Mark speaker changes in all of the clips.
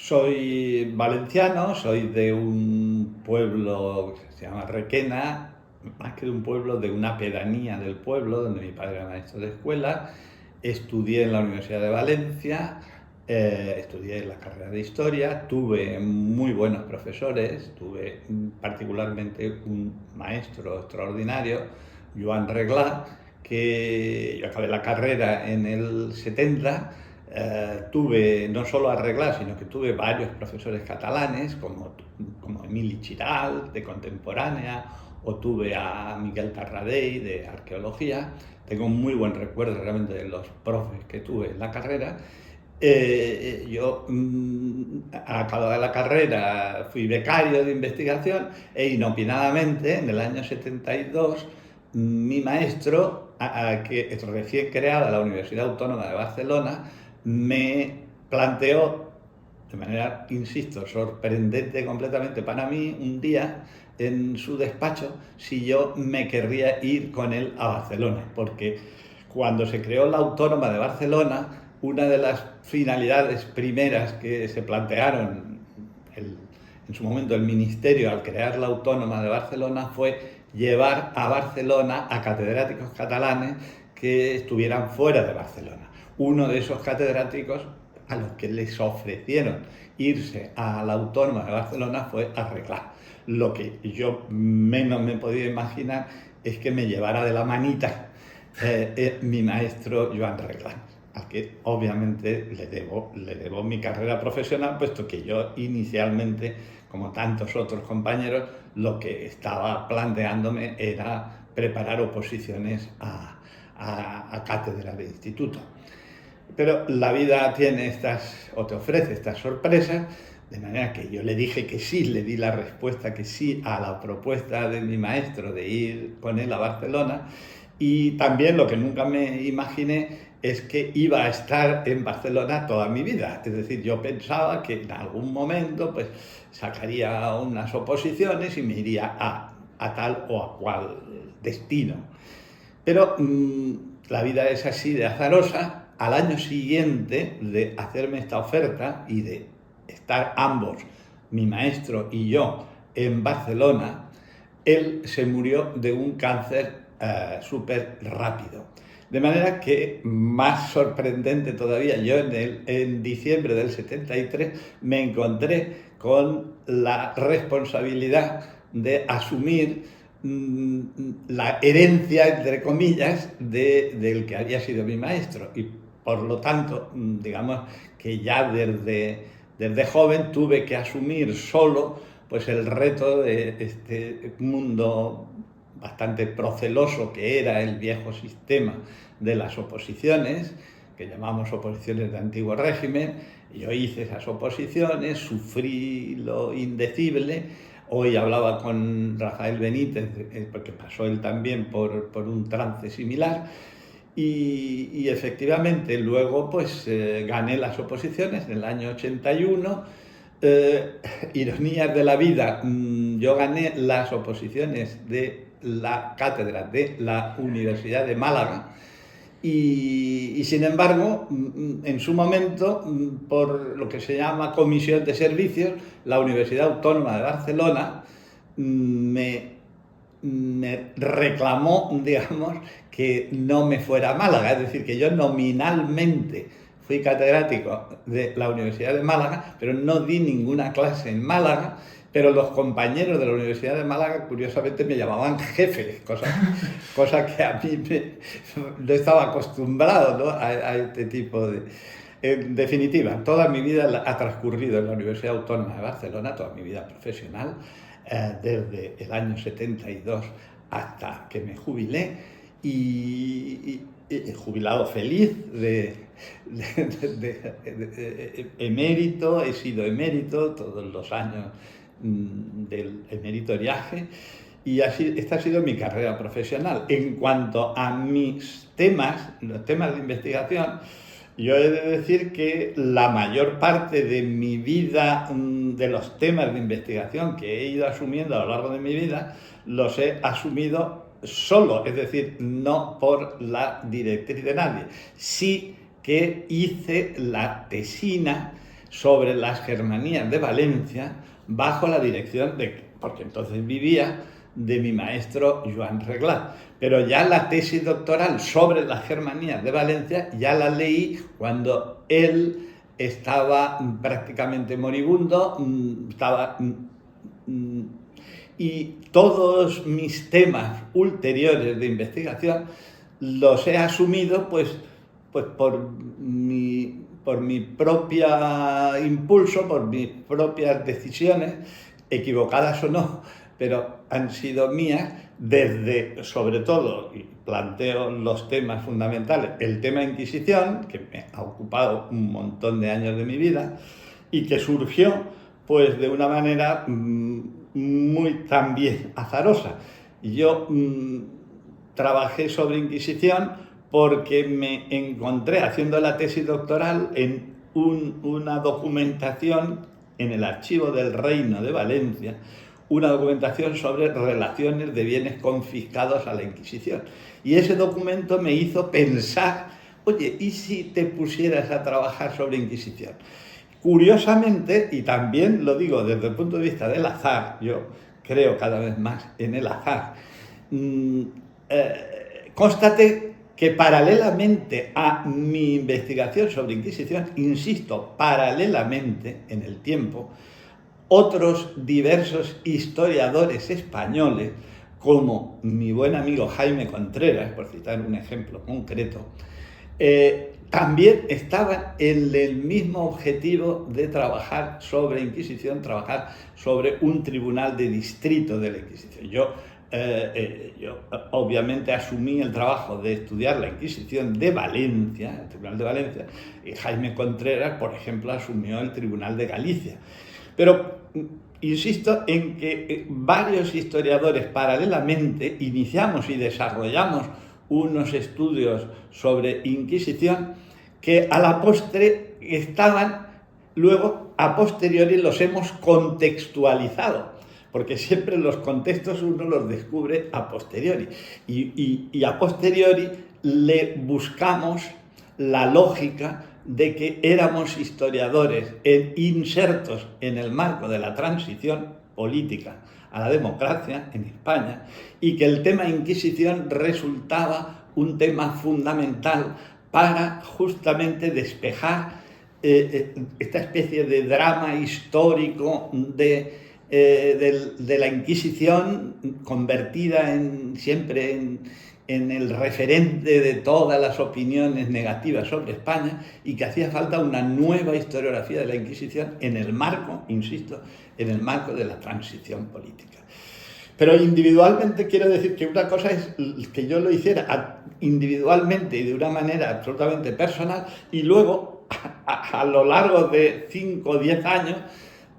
Speaker 1: Soy valenciano, soy de un pueblo que se llama Requena, más que de un pueblo, de una pedanía del pueblo, donde mi padre era maestro de escuela. Estudié en la Universidad de Valencia, estudié la carrera de Historia, tuve muy buenos profesores, tuve particularmente un maestro extraordinario, Joan Reglà, que yo acabé la carrera en el 70. Tuve no solo a Reglà, sino que tuve varios profesores catalanes, como Emili Chiral, de Contemporánea, o tuve a Miguel Tarradell, de Arqueología. Tengo un muy buen recuerdo realmente de los profes que tuve en la carrera. Yo, acabada la carrera, fui becario de investigación e inopinadamente, en el año 72, mi maestro, que es recién creada la Universidad Autónoma de Barcelona, me planteó, de manera, insisto, sorprendente completamente para mí, un día en su despacho, si yo me querría ir con él a Barcelona, porque cuando se creó la Autónoma de Barcelona, una de las finalidades primeras que se plantearon en su momento el Ministerio al crear la Autónoma de Barcelona fue llevar a Barcelona a catedráticos catalanes que estuvieran fuera de Barcelona. Uno de esos catedráticos a los que les ofrecieron irse a la Autónoma de Barcelona fue a Reglà. Lo que yo menos me podía imaginar es que me llevara de la manita mi maestro Joan Reglà, al que obviamente le debo mi carrera profesional, puesto que yo inicialmente, como tantos otros compañeros, lo que estaba planteándome era preparar oposiciones a cátedra de instituto. Pero la vida tiene estas, o te ofrece estas sorpresas, de manera que yo le dije que sí, le di la respuesta que sí a la propuesta de mi maestro de ir con él a Barcelona. Y también lo que nunca me imaginé es que iba a estar en Barcelona toda mi vida. Es decir, yo pensaba que en algún momento pues sacaría unas oposiciones y me iría a tal o a cual destino. Pero la vida es así de azarosa. Al año siguiente de hacerme esta oferta y de estar ambos, mi maestro y yo, en Barcelona, él se murió de un cáncer súper rápido. De manera que, más sorprendente todavía, yo en diciembre del 73 me encontré con la responsabilidad de asumir la herencia, entre comillas, del que había sido mi maestro. Y por lo tanto, digamos que ya desde joven tuve que asumir solo pues el reto de este mundo bastante proceloso que era el viejo sistema de las oposiciones, que llamamos oposiciones de antiguo régimen. Yo hice esas oposiciones, sufrí lo indecible. Hoy hablaba con Rafael Benítez, porque pasó él también por un trance similar. Y efectivamente luego pues gané las oposiciones en el año 81. Ironías de la vida, yo gané las oposiciones de la cátedra de la Universidad de Málaga y sin embargo, en su momento, por lo que se llama comisión de servicios, la Universidad Autónoma de Barcelona me reclamó, digamos, que no me fuera a Málaga, es decir, que yo nominalmente fui catedrático de la Universidad de Málaga, pero no di ninguna clase en Málaga, pero los compañeros de la Universidad de Málaga curiosamente me llamaban jefe, cosa que a mí no estaba acostumbrado, ¿no? a este tipo de... En definitiva, toda mi vida ha transcurrido en la Universidad Autónoma de Barcelona, toda mi vida profesional, desde el año 72 hasta que me jubilé y jubilado feliz de emérito, he sido emérito todos los años del emeritoriaje y esta ha sido mi carrera profesional. En cuanto a mis temas, los temas de investigación, yo he de decir que la mayor parte de mi vida, de los temas de investigación que he ido asumiendo a lo largo de mi vida, los he asumido solo, es decir, no por la directriz de nadie. Sí que hice la tesina sobre las Germanías de Valencia bajo la dirección porque entonces vivía, de mi maestro Joan Reglat. Pero ya la tesis doctoral sobre las Germanías de Valencia ya la leí cuando él estaba prácticamente moribundo, y todos mis temas ulteriores de investigación los he asumido pues por mi propio impulso, por mis propias decisiones, equivocadas o no, pero han sido mías desde, sobre todo, y planteo los temas fundamentales, el tema Inquisición, que me ha ocupado un montón de años de mi vida y que surgió pues de una manera muy también azarosa. Yo trabajé sobre Inquisición porque me encontré haciendo la tesis doctoral en una documentación en el archivo del Reino de Valencia, una documentación sobre relaciones de bienes confiscados a la Inquisición. Y ese documento me hizo pensar, oye, ¿y si te pusieras a trabajar sobre Inquisición? Curiosamente, y también lo digo desde el punto de vista del azar, yo creo cada vez más en el azar, constaté que paralelamente a mi investigación sobre Inquisición, insisto, paralelamente en el tiempo, otros diversos historiadores españoles, como mi buen amigo Jaime Contreras, por citar un ejemplo concreto, también estaban en el mismo objetivo de trabajar sobre Inquisición, trabajar sobre un tribunal de distrito de la Inquisición. Yo obviamente asumí el trabajo de estudiar la Inquisición de Valencia, el Tribunal de Valencia, y Jaime Contreras, por ejemplo, asumió el Tribunal de Galicia. Pero insisto en que varios historiadores paralelamente iniciamos y desarrollamos unos estudios sobre Inquisición que a la postre estaban, luego a posteriori los hemos contextualizado, porque siempre los contextos uno los descubre a posteriori, y a posteriori le buscamos la lógica de que éramos historiadores insertos en el marco de la transición política a la democracia en España, y que el tema Inquisición resultaba un tema fundamental para justamente despejar esta especie de drama histórico de la Inquisición, convertida siempre en el referente de todas las opiniones negativas sobre España, y que hacía falta una nueva historiografía de la Inquisición en el marco, insisto, en el marco de la transición política. Pero individualmente quiero decir que una cosa es que yo lo hiciera individualmente y de una manera absolutamente personal, y luego a lo largo de 5 o 10 años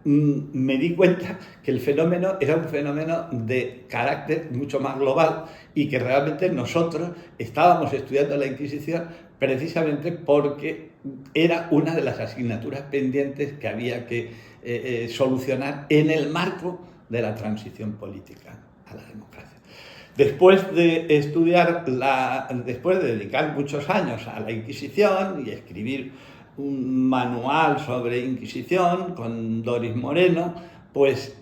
Speaker 1: me di cuenta que el fenómeno era un fenómeno de carácter mucho más global, y que realmente nosotros estábamos estudiando la Inquisición precisamente porque era una de las asignaturas pendientes que había que solucionar en el marco de la transición política a la democracia. Después de después de dedicar muchos años a la Inquisición y escribir un manual sobre Inquisición con Doris Moreno, pues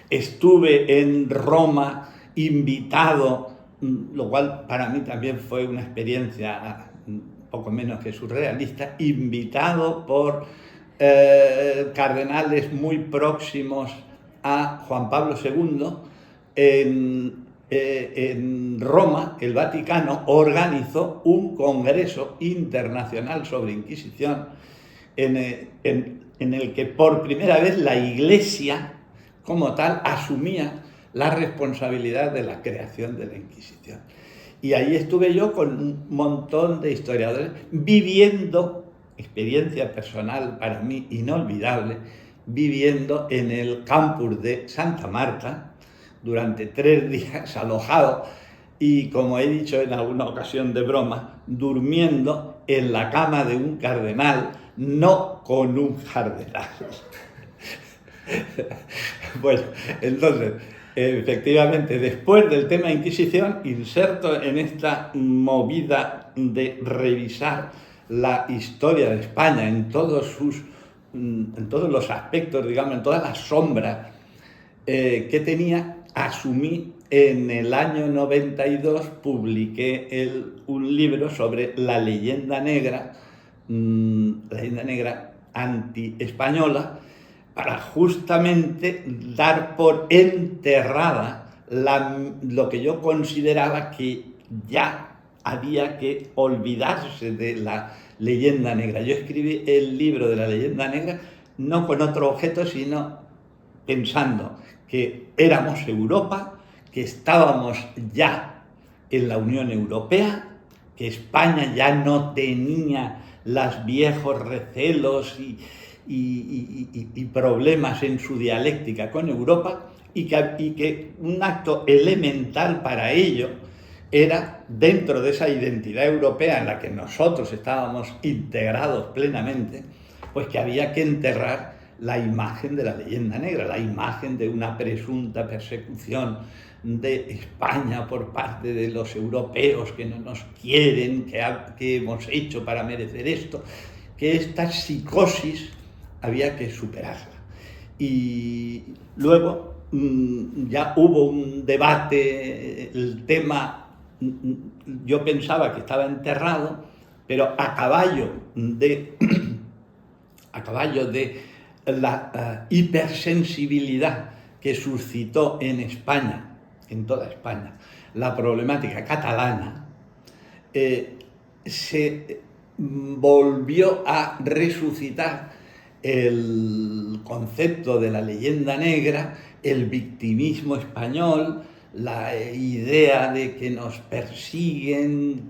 Speaker 1: estuve en Roma invitado, lo cual para mí también fue una experiencia poco menos que surrealista, invitado por cardenales muy próximos a Juan Pablo II. En Roma, el Vaticano organizó un congreso internacional sobre Inquisición en el que por primera vez la Iglesia como tal asumía la responsabilidad de la creación de la Inquisición. Y ahí estuve yo con un montón de historiadores viviendo, experiencia personal para mí inolvidable, viviendo en el campus de Santa Marta durante 3 días alojado, y, como he dicho en alguna ocasión de broma, durmiendo en la cama de un cardenal, no con un cardenal. Bueno, entonces, efectivamente, después del tema Inquisición, inserto en esta movida de revisar la historia de España en todos sus en todos los aspectos, digamos, en todas las sombras que tenía, asumí en el año 92, publiqué un libro sobre la leyenda negra anti-española, para justamente dar por enterrada lo que yo consideraba que ya había que olvidarse de la leyenda negra. Yo escribí el libro de la leyenda negra no con otro objeto, sino pensando que éramos Europa, que estábamos ya en la Unión Europea, que España ya no tenía los viejos recelos y problemas en su dialéctica con Europa, y que un acto elemental para ello era, dentro de esa identidad europea en la que nosotros estábamos integrados plenamente, pues que había que enterrar la imagen de la leyenda negra, la imagen de una presunta persecución de España por parte de los europeos que no nos quieren, que hemos hecho para merecer esto, que esta psicosis había que superarla. Y luego ya hubo un debate, el tema, yo pensaba que estaba enterrado, pero a caballo de la hipersensibilidad que suscitó en España, en toda España, la problemática catalana, se volvió a resucitar el concepto de la leyenda negra, el victimismo español, la idea de que nos persiguen,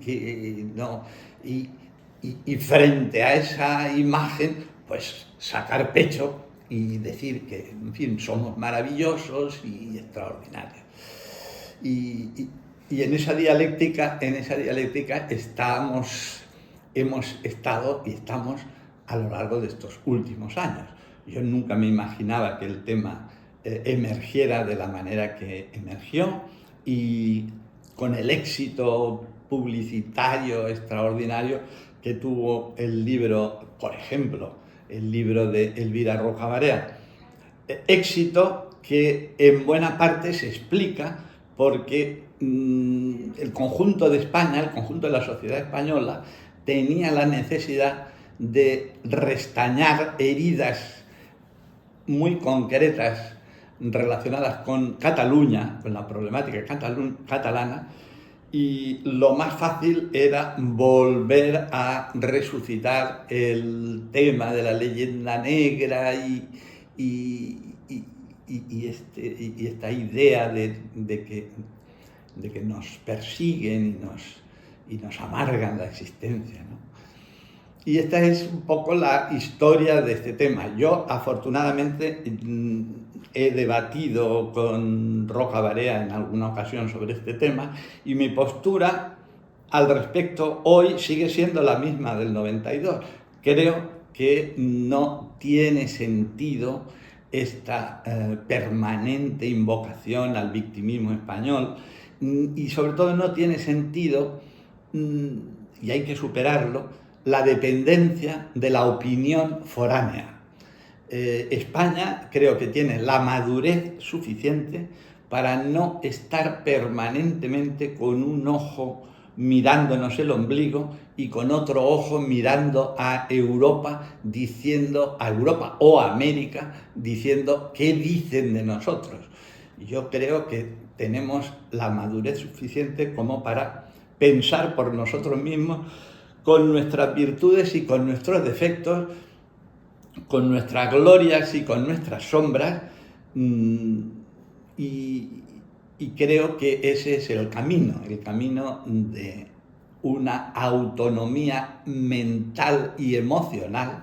Speaker 1: y frente a esa imagen, pues sacar pecho y decir que, en fin, somos maravillosos y extraordinarios. Y en esa dialéctica hemos estado y estamos a lo largo de estos últimos años. Yo nunca me imaginaba que el tema emergiera de la manera que emergió, y con el éxito publicitario extraordinario que tuvo el libro, por ejemplo, el libro de Elvira Roca Barea. Éxito que en buena parte se explica porque el conjunto de España, el conjunto de la sociedad española, tenía la necesidad de restañar heridas muy concretas relacionadas con Cataluña, con la problemática catalana, y lo más fácil era volver a resucitar el tema de la leyenda negra y esta idea de que nos persiguen y nos amargan la existencia, ¿no? Y esta es un poco la historia de este tema. Yo, afortunadamente, he debatido con Roca Barea en alguna ocasión sobre este tema, y mi postura al respecto hoy sigue siendo la misma del 92. Creo que no tiene sentido esta permanente invocación al victimismo español, y sobre todo no tiene sentido, y hay que superarlo, la dependencia de la opinión foránea. España creo que tiene la madurez suficiente para no estar permanentemente con un ojo mirándonos el ombligo y con otro ojo mirando a Europa, a Europa o a América, diciendo qué dicen de nosotros. Yo creo que tenemos la madurez suficiente como para pensar por nosotros mismos, con nuestras virtudes y con nuestros defectos, con nuestras glorias y con nuestras sombras, y creo que ese es el camino de una autonomía mental y emocional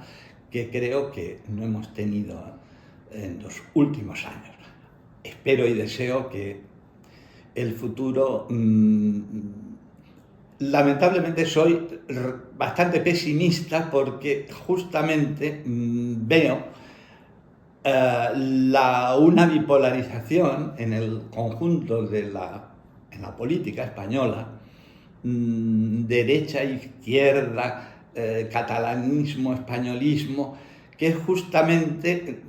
Speaker 1: que creo que no hemos tenido en los últimos años. Espero y deseo que el futuro... Lamentablemente soy bastante pesimista porque justamente veo una bipolarización en el conjunto en la política española, derecha, izquierda, catalanismo, españolismo, que es justamente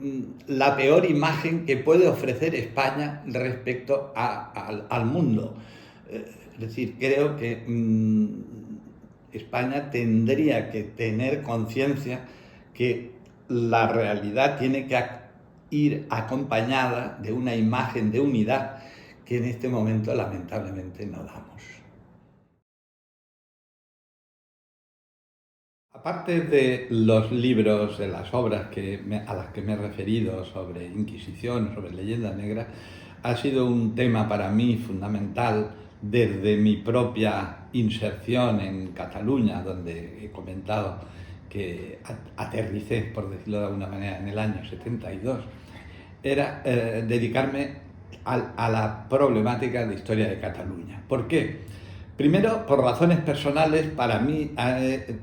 Speaker 1: la peor imagen que puede ofrecer España respecto al mundo. Es decir, creo que España tendría que tener conciencia que la realidad tiene que ir acompañada de una imagen de unidad que en este momento lamentablemente no damos. Aparte de los libros, de las obras a las que me he referido sobre Inquisición, sobre leyenda negra, ha sido un tema para mí fundamental desde mi propia inserción en Cataluña, donde he comentado que aterricé, por decirlo de alguna manera, en el año 72, era dedicarme a la problemática de historia de Cataluña. ¿Por qué? Primero, por razones personales, para mí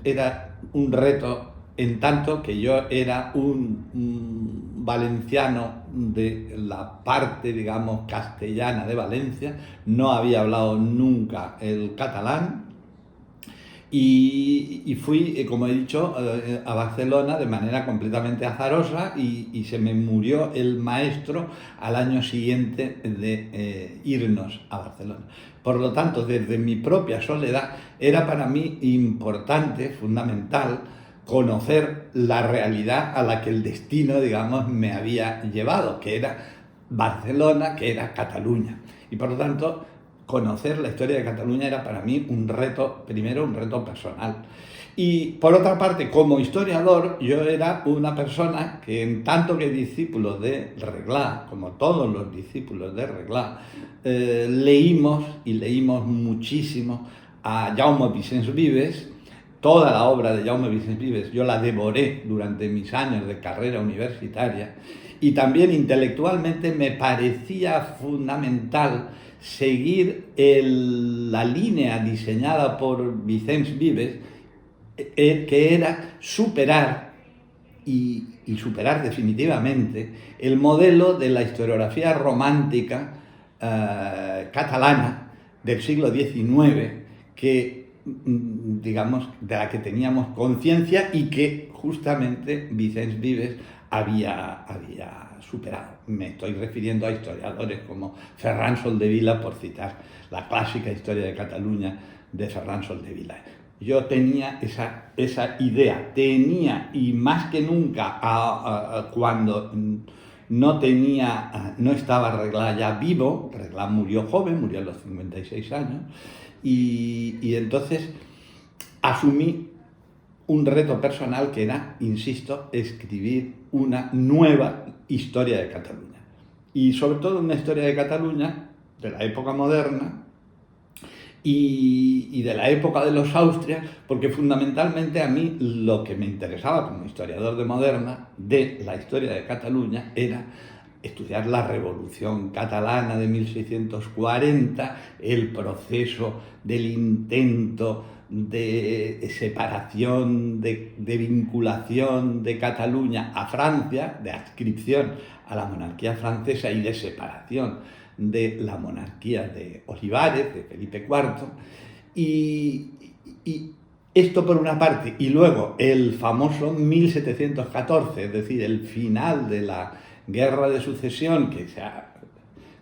Speaker 1: era un reto, en tanto que yo era un valenciano de la parte, digamos, castellana de Valencia, no había hablado nunca el catalán, y fui, como he dicho, a Barcelona de manera completamente azarosa, y se me murió el maestro al año siguiente de irnos a Barcelona. Por lo tanto, desde mi propia soledad, era para mí importante, fundamental, conocer la realidad a la que el destino, digamos, me había llevado, que era Barcelona, que era Cataluña. Y por lo tanto, conocer la historia de Cataluña era para mí un reto, primero un reto personal. Y por otra parte, como historiador, yo era una persona que, en tanto que discípulo de Reglà, como todos los discípulos de Reglà, leímos muchísimo a Jaume Vicens Vives. Toda la obra de Jaume Vicens Vives yo la devoré durante mis años de carrera universitaria, y también intelectualmente me parecía fundamental seguir la línea diseñada por Vicens Vives, que era superar y superar definitivamente el modelo de la historiografía romántica catalana del siglo XIX, que, digamos, de la que teníamos conciencia y que justamente Vicens Vives había superado. Me estoy refiriendo a historiadores como Ferran Soldevila, por citar la clásica historia de Cataluña de Ferran Soldevila. Yo tenía esa idea, y más que nunca cuando no estaba Reglà ya vivo. Reglà murió joven, murió a los 56 años, y entonces asumí un reto personal que era, insisto, escribir una nueva historia de Cataluña. Y sobre todo una historia de Cataluña de la época moderna y de la época de los Austrias, porque fundamentalmente a mí lo que me interesaba como historiador de la historia de Cataluña era estudiar la Revolución Catalana de 1640, el proceso del intento de separación, de vinculación de Cataluña a Francia, de adscripción a la monarquía francesa y de separación de la monarquía de Olivares, de Felipe IV, y esto por una parte, y luego el famoso 1714, es decir, el final de la Guerra de Sucesión, que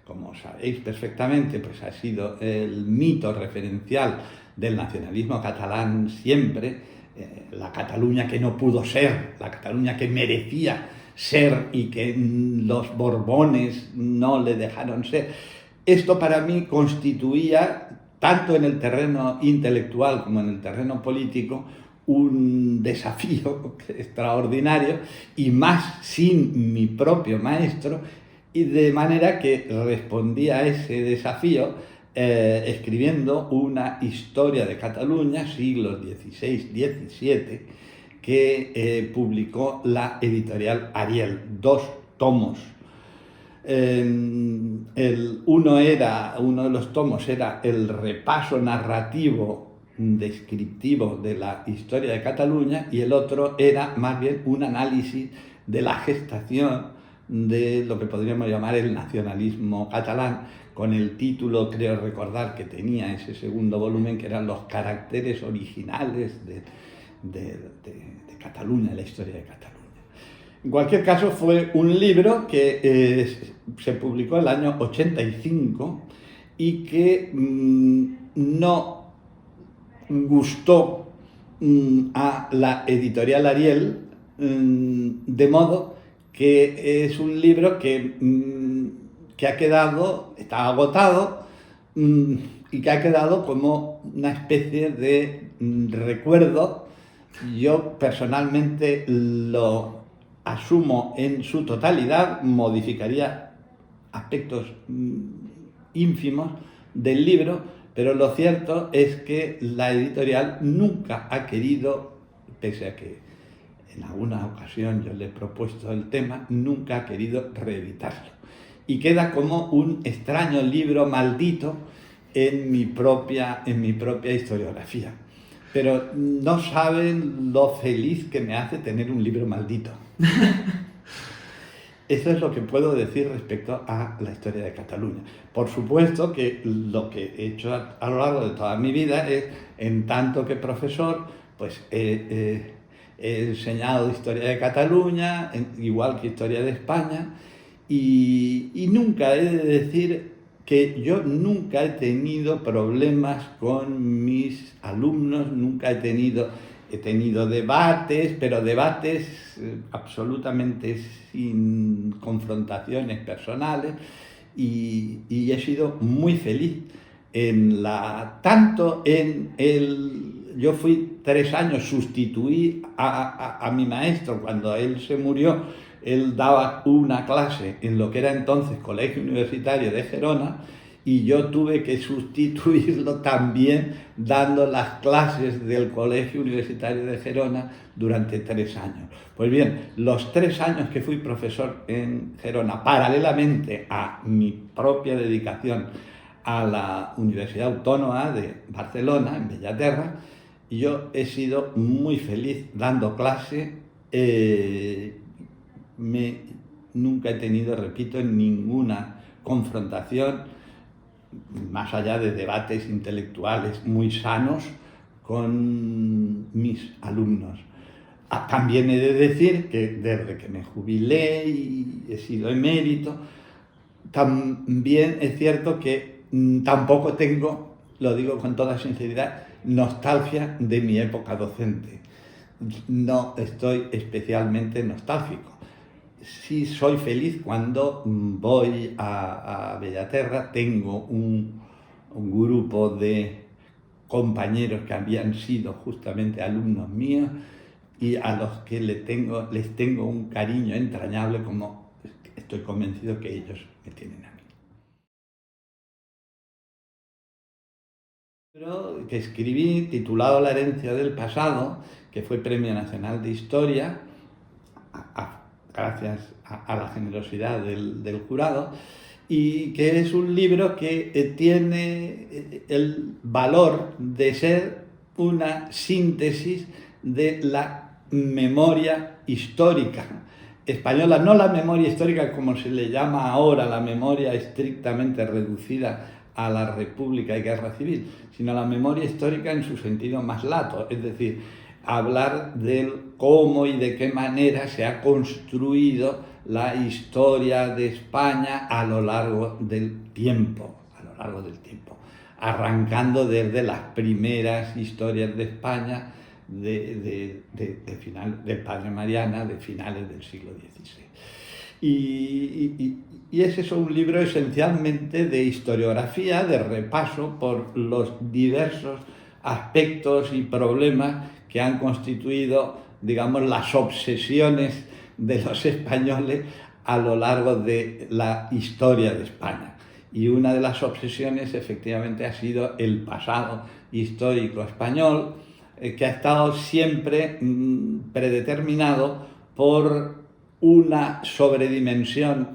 Speaker 1: como sabéis perfectamente, pues ha sido el mito referencial del nacionalismo catalán siempre, la Cataluña que no pudo ser, la Cataluña que merecía ser y que los Borbones no le dejaron ser. Esto para mí constituía, tanto en el terreno intelectual como en el terreno político, un desafío extraordinario, y más sin mi propio maestro, y de manera que respondí a ese desafío escribiendo una historia de Cataluña, siglos XVI-XVII, que publicó la editorial Ariel, 2 tomos. Uno de los tomos era el repaso narrativo descriptivo de la historia de Cataluña, y el otro era más bien un análisis de la gestación de lo que podríamos llamar el nacionalismo catalán, con el título, creo recordar, que tenía ese segundo volumen, que eran los caracteres originales de Cataluña, la historia de Cataluña. En cualquier caso, fue un libro que se publicó en el año 85 y que no gustó a la editorial Ariel, de modo que es un libro que ha quedado, está agotado, y que ha quedado como una especie de recuerdo. Yo personalmente lo asumo en su totalidad, modificaría aspectos ínfimos del libro, pero lo cierto es que la editorial nunca ha querido, pese a que en alguna ocasión yo le he propuesto el tema, nunca ha querido reeditarlo. Y queda como un extraño libro maldito en mi propia historiografía. Pero no saben lo feliz que me hace tener un libro maldito. Eso es lo que puedo decir respecto a la historia de Cataluña. Por supuesto que lo que he hecho a lo largo de toda mi vida es, en tanto que profesor, pues he enseñado historia de Cataluña, igual que historia de España, y nunca he de decir que yo nunca he tenido problemas con mis alumnos, nunca he tenido debates, pero debates absolutamente sin confrontaciones personales, y he sido muy feliz yo fui 3 años, sustituí a mi maestro cuando él se murió. Él daba una clase en lo que era entonces Colegio Universitario de Gerona, y yo tuve que sustituirlo también dando las clases del Colegio Universitario de Gerona durante 3 años. Pues bien, los 3 años que fui profesor en Gerona, paralelamente a mi propia dedicación a la Universidad Autónoma de Barcelona, en Bellaterra, yo he sido muy feliz dando clase. Nunca he tenido, repito, ninguna confrontación, más allá de debates intelectuales muy sanos, con mis alumnos. También he de decir que desde que me jubilé y he sido emérito, también es cierto que tampoco tengo, lo digo con toda sinceridad, nostalgia de mi época docente. No estoy especialmente nostálgico. Sí soy feliz cuando voy a Bellaterra, tengo un grupo de compañeros que habían sido justamente alumnos míos y a los que les tengo un cariño entrañable, como estoy convencido que ellos me tienen a mí. Un libro que escribí titulado La herencia del pasado, que fue Premio Nacional de Historia, gracias a la generosidad del jurado, y que es un libro que tiene el valor de ser una síntesis de la memoria histórica española, no la memoria histórica como se le llama ahora, la memoria estrictamente reducida a la República y Guerra Civil, sino la memoria histórica en su sentido más lato, es decir, hablar del cómo y de qué manera se ha construido la historia de España a lo largo del tiempo, arrancando desde las primeras historias de España del Padre Mariana, de finales del siglo XVI. Y ese es un libro esencialmente de historiografía, de repaso por los diversos aspectos y problemas que han constituido, digamos, las obsesiones de los españoles a lo largo de la historia de España. Y una de las obsesiones efectivamente ha sido el pasado histórico español, que ha estado siempre predeterminado por una sobredimensión,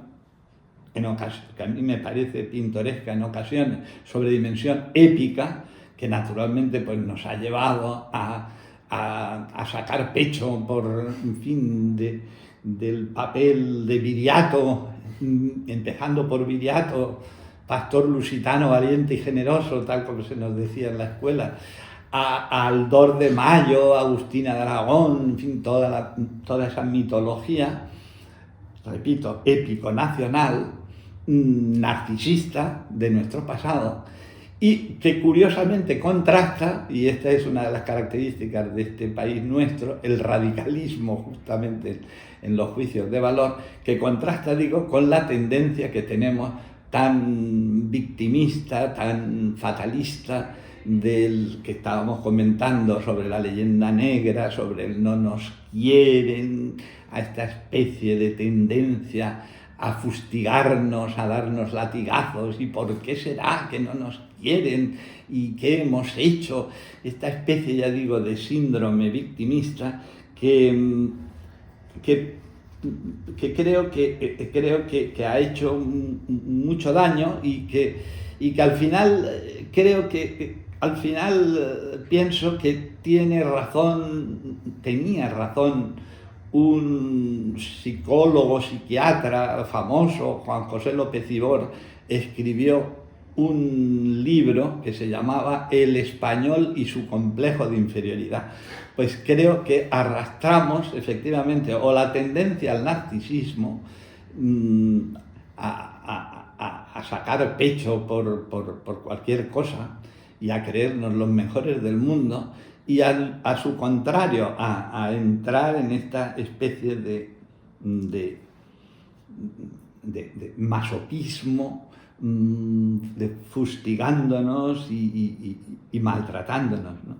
Speaker 1: que a mí me parece pintoresca en ocasiones, sobredimensión épica, que naturalmente pues, nos ha llevado a sacar pecho por, en fin, del papel de Viriato, empezando por Viriato, pastor lusitano valiente y generoso, tal como se nos decía en la escuela, a Aldor de Mayo, Agustina de Aragón, en fin, toda esa mitología, repito, épico nacional, narcisista de nuestro pasado, y que curiosamente contrasta, y esta es una de las características de este país nuestro, el radicalismo justamente en los juicios de valor, que contrasta, digo, con la tendencia que tenemos tan victimista, tan fatalista, del que estábamos comentando sobre la leyenda negra, sobre el no nos quieren, a esta especie de tendencia a fustigarnos, a darnos latigazos, y por qué será que no nos quieren y qué hemos hecho, esta especie, ya digo, de síndrome victimista que creo que ha hecho mucho daño y que al final creo que al final pienso que tenía razón un psicólogo, psiquiatra famoso, Juan José López Ibor, escribió un libro que se llamaba El español y su complejo de inferioridad. Pues creo que arrastramos efectivamente o la tendencia al narcisismo, a sacar pecho por cualquier cosa y a creernos los mejores del mundo, y a su contrario, a entrar en esta especie de masoquismo, de fustigándonos y maltratándonos, ¿no?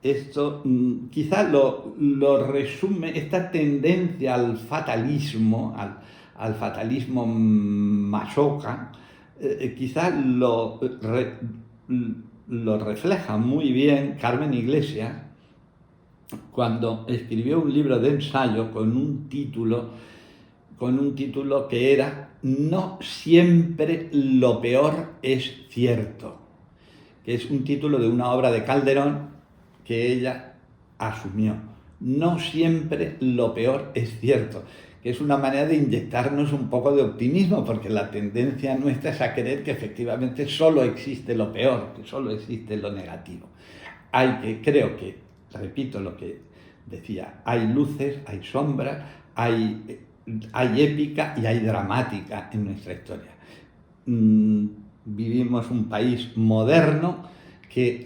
Speaker 1: Esto quizás lo resume, esta tendencia al fatalismo, al fatalismo masoca, quizás lo refleja muy bien Carmen Iglesias cuando escribió un libro de ensayo con un título que era No siempre lo peor es cierto, que es un título de una obra de Calderón que ella asumió. No siempre lo peor es cierto, que es una manera de inyectarnos un poco de optimismo, porque la tendencia nuestra es a creer que efectivamente solo existe lo peor, que solo existe lo negativo. Creo que, repito lo que decía, hay luces, hay sombras, hay épica y hay dramática en nuestra historia. Vivimos un país moderno que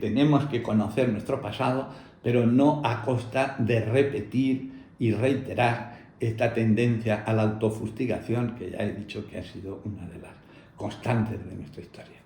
Speaker 1: tenemos que conocer nuestro pasado, pero no a costa de repetir y reiterar esta tendencia a la autofustigación que ya he dicho que ha sido una de las constantes de nuestra historia.